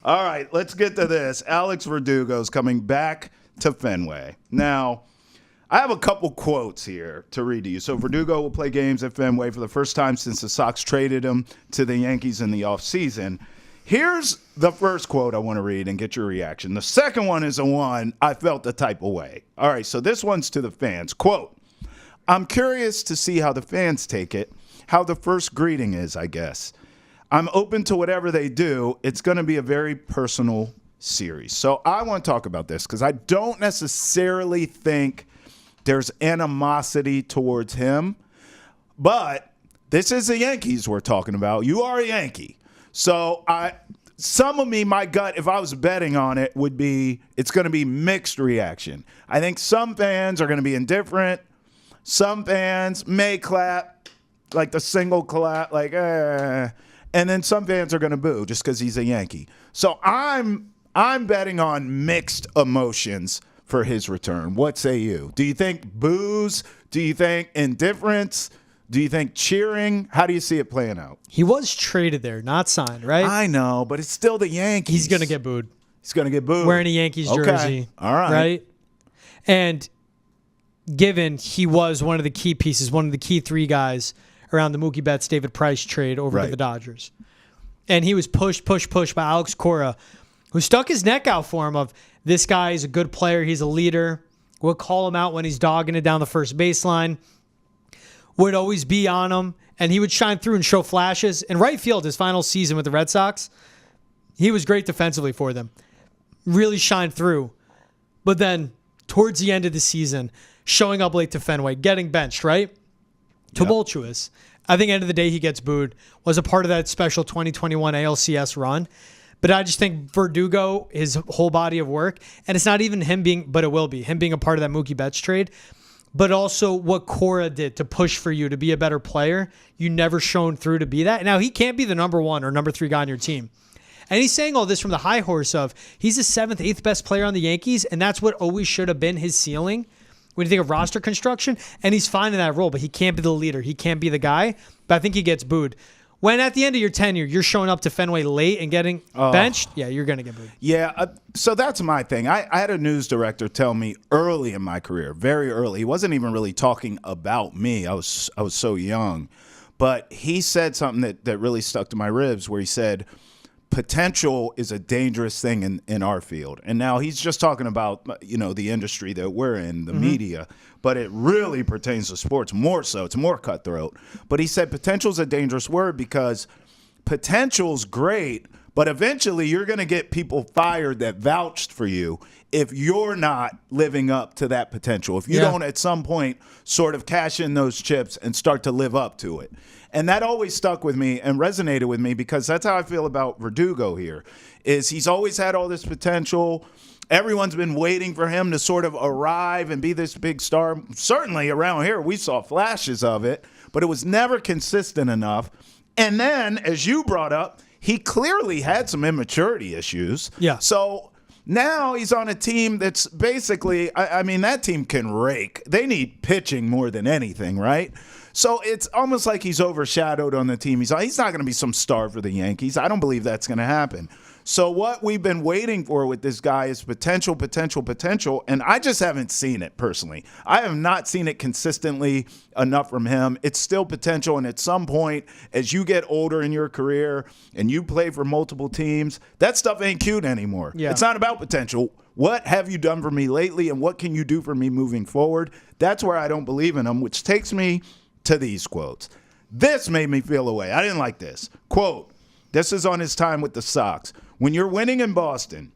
All right, let's get to this. Alex Verdugo is coming back to Fenway. Now, I have a couple quotes here to read to you. So Verdugo will play games at Fenway for the first time since the Sox traded him to the Yankees in the offseason. Here's the first quote I want to read and get your reaction. The second one is the one I felt the type of way. All right, so this one's to the fans. Quote, I'm curious to see how the fans take it, how the first greeting is, I guess. I'm open to whatever they do. It's going to be a very personal series. So I want to talk about this because I don't necessarily think there's animosity towards him, but this is the Yankees we're talking about. You are a Yankee. So some of me, my gut, if I was betting on it, would be it's going to be mixed reaction. I think some fans are going to be indifferent. Some fans may clap, like the single clap, like, and then some fans are going to boo just because he's a Yankee. So I'm betting on mixed emotions for his return. What say you? Do you think boos? Do you think indifference? Do you think cheering? How do you see it playing out? He was traded there, not signed, right? I know, but it's still the Yankees. He's going to get booed. He's going to get booed. Wearing a Yankees jersey. All right. Right? And given he was one of the key pieces, one of the key three guys around the Mookie Betts, David Price trade over to the Dodgers. And he was pushed by Alex Cora, who stuck his neck out for him of, this guy is a good player, he's a leader. We'll call him out when he's dogging it down the first baseline. Would always be on him, and he would shine through and show flashes. In right field, his final season with the Red Sox, he was great defensively for them. Really shined through. But then, towards the end of the season, showing up late to Fenway, getting benched, right? Tumultuous. I think end of the day he gets booed. Was a part of that special 2021 ALCS run. But I just think Verdugo, his whole body of work, and it's not even him being, but it will be, him being a part of that Mookie Betts trade, but also what Cora did to push for you to be a better player. You never shown through to be that. Now, he can't be the number one or number three guy on your team. And he's saying all this from the high horse of he's the seventh, eighth best player on the Yankees, and that's what always should have been his ceiling when you think of roster construction, and he's fine in that role, but he can't be the leader. He can't be the guy, but I think he gets booed. When at the end of your tenure, you're showing up to Fenway late and getting benched, yeah, you're going to get booed. Yeah, so that's my thing. I had a news director tell me early in my career, very early, he wasn't even really talking about me. I was so young. But he said something that really stuck to my ribs where he said, potential is a dangerous thing in our field. And now he's just talking about, the industry that we're in, the media, but it really pertains to sports more so. It's more cutthroat. But he said potential is a dangerous word because potential's great, but eventually you're going to get people fired that vouched for you if you're not living up to that potential. If you don't at some point sort of cash in those chips and start to live up to it. And that always stuck with me and resonated with me because that's how I feel about Verdugo here, is he's always had all this potential. Everyone's been waiting for him to sort of arrive and be this big star. Certainly around here we saw flashes of it, but it was never consistent enough. And then, as you brought up, he clearly had some immaturity issues. Yeah. So now he's on a team that's basically, I mean, that team can rake. They need pitching more than anything, right? So it's almost like he's overshadowed on the team. He's not going to be some star for the Yankees. I don't believe that's going to happen. So what we've been waiting for with this guy is potential, and I just haven't seen it personally. I have not seen it consistently enough from him. It's still potential, and at some point, as you get older in your career and you play for multiple teams, that stuff ain't cute anymore. Yeah. It's not about potential. What have you done for me lately, and what can you do for me moving forward? That's where I don't believe in him, which takes me to these quotes. This made me feel away. I didn't like this. Quote, this is on his time with the Sox. When you're winning in Boston,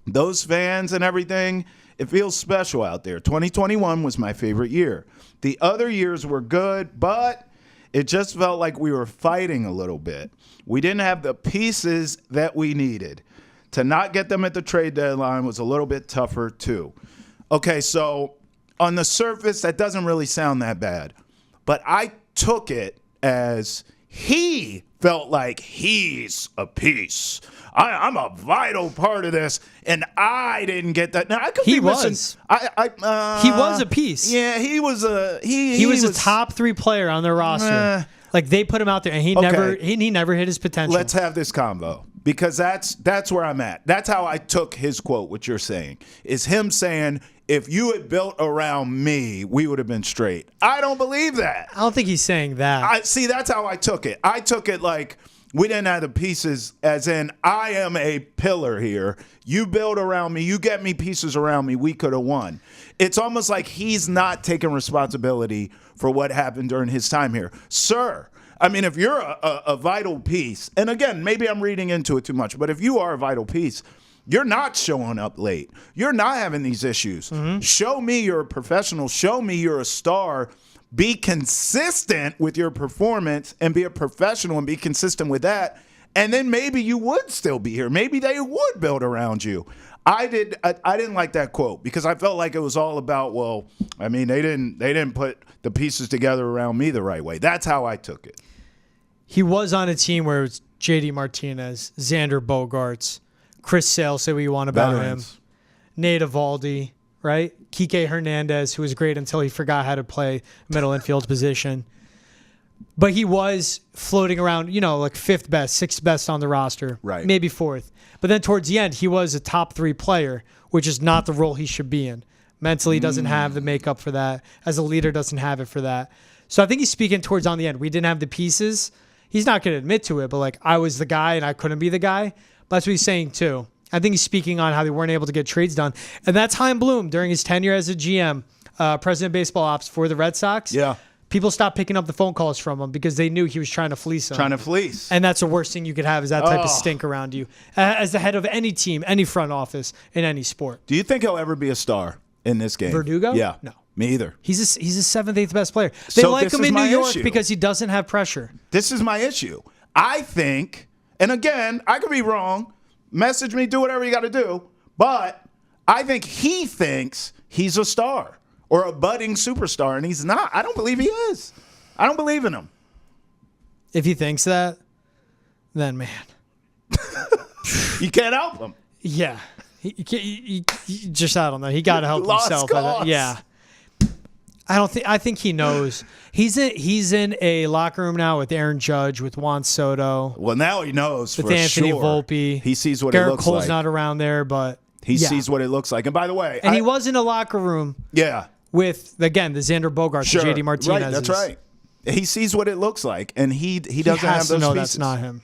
those fans and everything, it feels special out there. 2021 was my favorite year. The other years were good, but it just felt like we were fighting a little bit. We didn't have the pieces that we needed. To not get them at the trade deadline was a little bit tougher too. Okay, so on the surface, that doesn't really sound that bad. But I took it as he felt like he's a piece. I'm a vital part of this, and I didn't get that. Now I could be missing. He was a piece. Yeah, he was a he was a top 3 player on their roster. Like they put him out there, and he never hit his potential. Let's have this convo. because that's where I'm at. That's how I took his quote, what you're saying, is him saying, if you had built around me, we would have been straight. I don't believe that. I don't think he's saying that. See, that's how I took it. I took it like we didn't have the pieces, as in I am a pillar here. You build around me. You get me pieces around me. We could have won. It's almost like he's not taking responsibility for what happened during his time here. Sir, I mean, if you're a vital piece, and again, maybe I'm reading into it too much, but if you are a vital piece, you're not showing up late. You're not having these issues. Show me you're a professional. Show me you're a star. Be consistent with your performance and be a professional and be consistent with that. And then maybe you would still be here. Maybe they would build around you. I didn't like that quote because I felt like it was all about, well, I mean, they didn't put the pieces together around me the right way. That's how I took it. He was on a team where it was J.D. Martinez, Xander Bogaerts, Chris Sale, say what you want about Veterans. him, Nate Eovaldi, right? Kike Hernandez, who was great until he forgot how to play middle infield position. But he was floating around, like fifth best, sixth best on the roster, Right. Maybe fourth. But then towards the end, he was a top 3 player, which is not the role he should be in. Mentally, doesn't have the makeup for that. As a leader, doesn't have it for that. So I think he's speaking towards on the end. We didn't have the pieces. He's not going to admit to it, but like I was the guy and I couldn't be the guy. But that's what he's saying too. I think he's speaking on how they weren't able to get trades done. And that's Chaim Bloom during his tenure as a GM, president of baseball ops for the Red Sox. Yeah. People stopped picking up the phone calls from him because they knew he was trying to fleece them. Trying to fleece. And that's the worst thing you could have is that type of stink around you. As the head of any team, any front office, in any sport. Do you think he'll ever be a star in this game? Verdugo? Yeah. No. Me either. He's a 7th, 8th best player. They So like this him is in New my York issue. because he doesn't have pressure. This is my issue. I think, and again, I could be wrong. Message me, do whatever you got to do. But I think he thinks he's a star or a budding superstar, and he's not. I don't believe he is. I don't believe in him. If he thinks that, then man. You can't help him. Yeah. He just, I don't know. He got to help Lost himself. cause. Yeah. I think he knows. He's in a locker room now with Aaron Judge, with Juan Soto, Well, now he knows with for Anthony sure. Volpe. He sees what Garrett it looks Cole's like. not around there, but He yeah. sees what it looks like. And by the way, And he was in a locker room yeah, with, again, the Xander Bogaerts, sure. the JD Martinez. Right, that's right. He sees what it looks like, and he doesn't He has have those to know pieces. that's not him.